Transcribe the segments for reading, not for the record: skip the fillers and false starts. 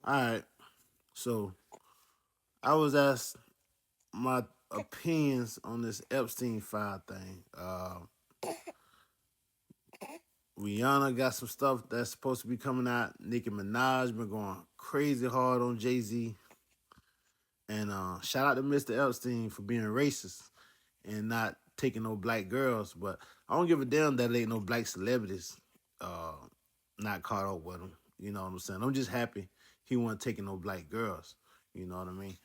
All right. So I was asked my opinions on this Epstein file thing. Rihanna got some stuff that's supposed to be coming out. Nicki Minaj been going crazy hard on Jay-Z. And shout out to Mr. Epstein for being racist and not taking no black girls. But I don't give a damn that ain't no black celebrities uh, not caught up with him. You know what I'm saying? I'm just happy he wasn't taking no black girls. You know what I mean?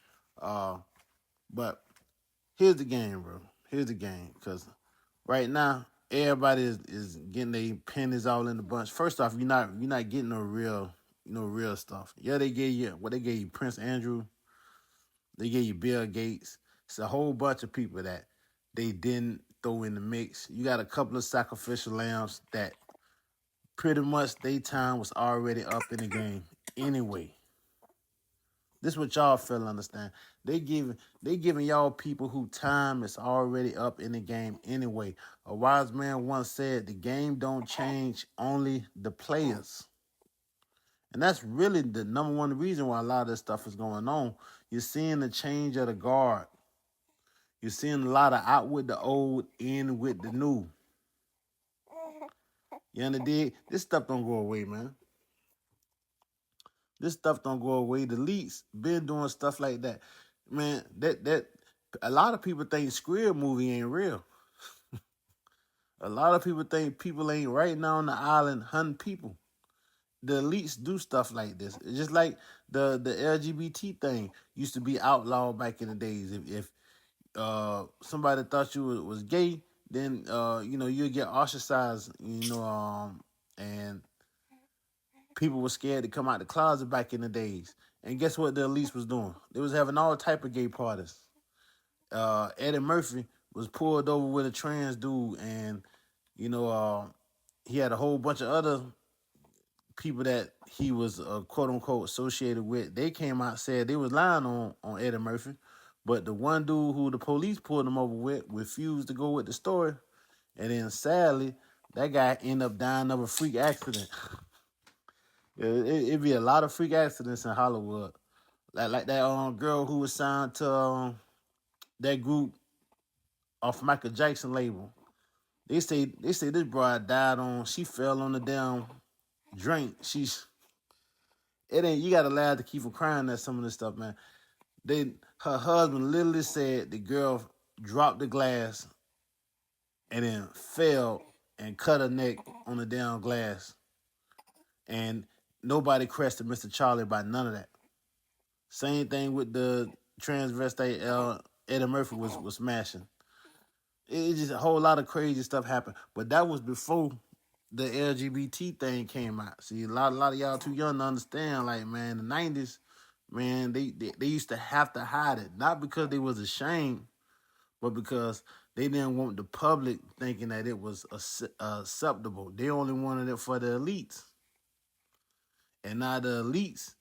Uh, but here's the game, bro. Here's the game. Because right now, everybody is getting their pennies all in the bunch. First off, you're not getting no real stuff. Yeah, they gave you what they gave you Prince Andrew. They gave you Bill Gates. It's a whole bunch of people that they didn't throw in the mix. You got a couple of sacrificial lambs that pretty much their time was already up in the game anyway. This is what y'all feel understand. They giving y'all people who time is already up in the game anyway. A wise man once said the game don't change, only the players. And that's really the number one reason why a lot of this stuff is going on. You're seeing the change of the guard. You're seeing a lot of out with the old, in with the new. You understand? This stuff don't go away, man. This stuff don't go away. The elites been doing stuff like that. Man, that a lot of people think Squid movie ain't real. A lot of people think people ain't right now on the island hunting people. The elites do stuff like this. It's just like the LGBT thing used to be outlawed back in the days. If somebody thought you was gay, then you'd get ostracized, and people were scared to come out the closet back in the days. And guess what the elites was doing? They was having all type of gay parties. Eddie Murphy was pulled over with a trans dude, and you know, uh, he had a whole bunch of other people that he was quote unquote associated with. They came out said they was lying on Eddie Murphy, but the one dude who the police pulled him over with refused to go with the story, and then sadly that guy ended up dying of a freak accident. It'd be a lot of freak accidents in Hollywood, like that girl who was signed to that group off Michael Jackson label. They say this bride died on. She fell on the damn drink. She's it ain't you gotta laugh to keep from crying at some of this stuff, man. Her husband literally said the girl dropped the glass and then fell and cut her neck on the damn glass. And nobody crested Mr. Charlie about none of that. Same thing with the transvestite Eddie Murphy was smashing. It's just a whole lot of crazy stuff happened. But that was before the LGBT thing came out. See, a lot of y'all too young to understand. Like, man, the 90s, man, they used to have to hide it. Not because they was ashamed, but because they didn't want the public thinking that it was acceptable. They only wanted it for the elites. And now the elites,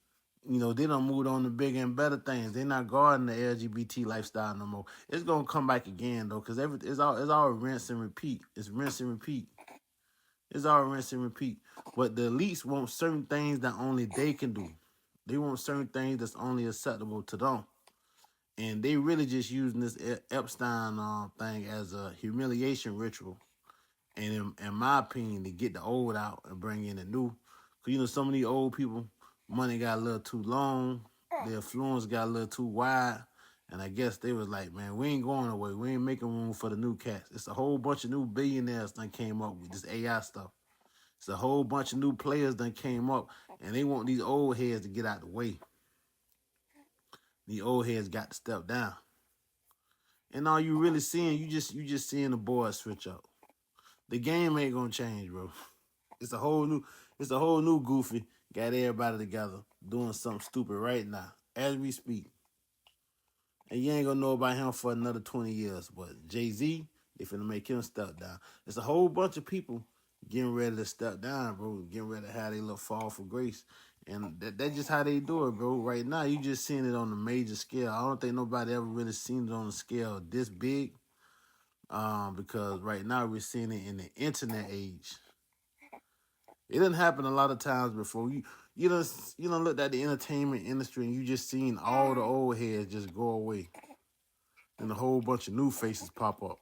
they done moved on to bigger and better things. They're not guarding the LGBT lifestyle no more. It's gonna come back again though, because it's all rinse and repeat. It's rinse and repeat. It's all rinse and repeat. But the elites want certain things that only they can do. They want certain things that's only acceptable to them. And they really just using this Epstein thing as a humiliation ritual. And in my opinion, to get the old out and bring in the new. Because, some of these old people, money got a little too long. Their influence got a little too wide. And I guess they was like, man, we ain't going away. We ain't making room for the new cats. It's a whole bunch of new billionaires that came up with this AI stuff. It's a whole bunch of new players that came up. And they want these old heads to get out the way. The old heads got to step down. And all you really seeing, you just seeing the boys switch up. The game ain't gonna change, bro. It's a whole new goofy. Got everybody together doing something stupid right now, as we speak. And you ain't gonna know about him for another 20 years. But Jay-Z, they finna make him step down. It's a whole bunch of people getting ready to step down, bro. Getting ready to have their little fall for grace. And that's just how they do it, bro. Right now, you just seeing it on a major scale. I don't think nobody ever really seen it on a scale this big. Because right now we're seeing it in the internet age. It didn't happen a lot of times before. You you don't look at the entertainment industry and you just seen all the old heads just go away and a whole bunch of new faces pop up.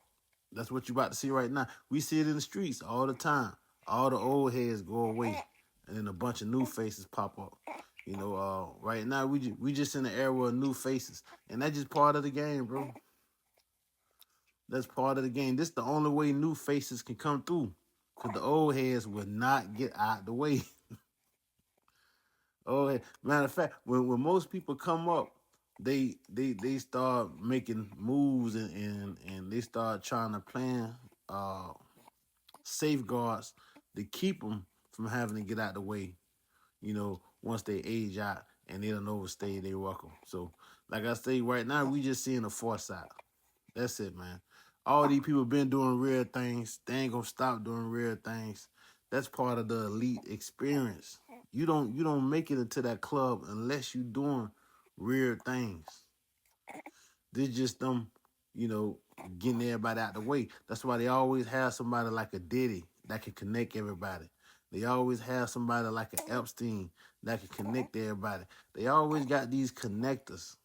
That's what you about to see right now. We see it in the streets all the time. All the old heads go away, and then a bunch of new faces pop up. Right now we just in the era of new faces, and that's just part of the game, bro. That's part of the game. This is the only way new faces can come through, cause the old heads will not get out the way. Oh, matter of fact, when most people come up, they start making moves and they start trying to plan uh safeguards to keep them from having to get out the way. Once they age out and they don't overstay their welcome. So, like I say, right now we just seeing the foresight. That's it, man. All these people been doing real things. They ain't gonna stop doing real things. That's part of the elite experience. You don't make it into that club unless you doing real things. This just them, you know, getting everybody out the way. That's why they always have somebody like a Diddy that can connect everybody. They always have somebody like an Epstein that can connect everybody. They always got these connectors.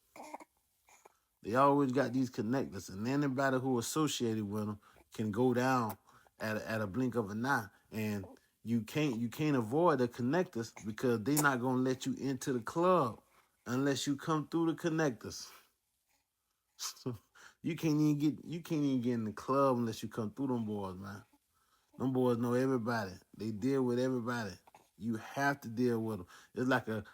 They always got these connectors, and anybody who associated with them can go down at a blink of an eye. And you can't avoid the connectors because they're not gonna let you into the club unless you come through the connectors. So you can't even get in the club unless you come through them boys, man. Them boys know everybody. They deal with everybody. You have to deal with them. It's like a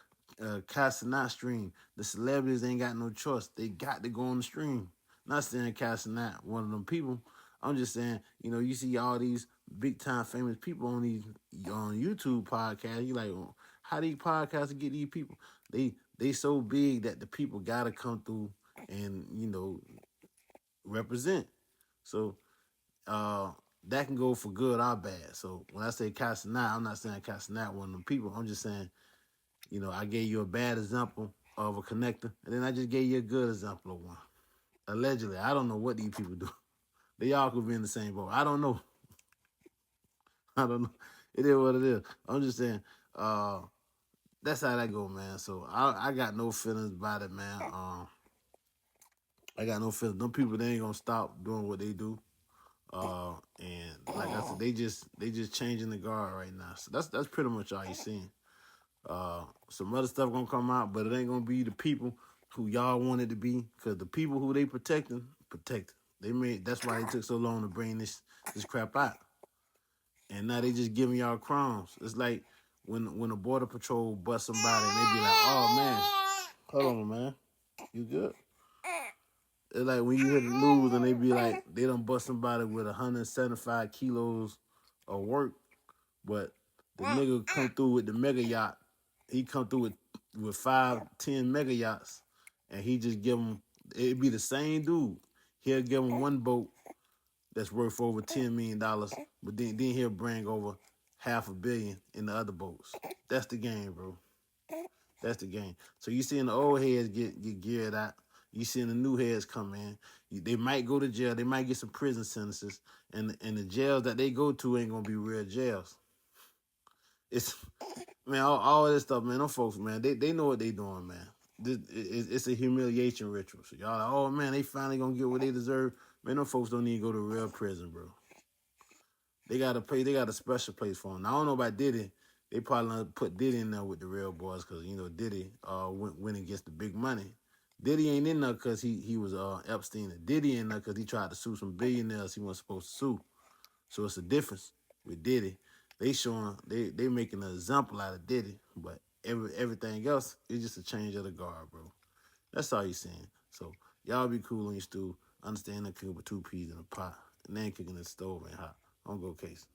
Casanat stream. The celebrities ain't got no choice. They got to go on the stream. Not saying Casanat one of them people. I'm just saying, you see all these big time famous people on YouTube podcasts. You like, well, how these podcasts get these people? They so big that the people gotta come through and represent. So uh, that can go for good or bad. So when I say Casanat, I'm not saying Casanat one of them people. I'm just saying, I gave you a bad example of a connector, and then I just gave you a good example of one. Allegedly, I don't know what these people do. They all could be in the same boat. I don't know. I don't know. It is what it is. I'm just saying, that's how that go, man. So I got no feelings about it, man. I got no feelings. Them people, they ain't gonna stop doing what they do. And like I said, they just changing the guard right now. So that's pretty much all you seeing. Some other stuff gonna come out, but it ain't gonna be the people who y'all want it to be, because the people who they protect. That's why it took so long to bring this crap out. And now they just giving y'all crumbs. It's like when the border patrol bust somebody and they be like, "Oh man, hold on, man, you good?" It's like when you hear the news and they be like, they done bust somebody with 175 kilos of work, but the nigga come through with the mega yacht. He come through with 5, 10 mega yachts, and he just give him. It'd be the same dude. He'll give him one boat that's worth over $10 million, but then he'll bring over $500 million in the other boats. That's the game, bro. That's the game. So you seeing the old heads get geared out. You seeing the new heads come in. They might go to jail. They might get some prison sentences, and the jails that they go to ain't gonna be real jails. It's man, all this stuff, man. Them folks, man, they know what they doing, man. It's a humiliation ritual. So y'all like, oh man, they finally gonna get what they deserve. Man, them folks don't need to go to real prison, bro. They got a special place for them. Now, I don't know about Diddy. They probably put Diddy in there with the real boys because Diddy went and gets the big money. Diddy ain't in there because he was Epstein. Diddy in there because he tried to sue some billionaires he wasn't supposed to sue. So it's a difference with Diddy. They making an example out of Diddy, but everything else is just a change of the guard, bro. That's all you saying. So y'all be cool on your stew. Understand that cooking with 2 peas in a pot. And then cooking in the stove ain't hot. Don't go case.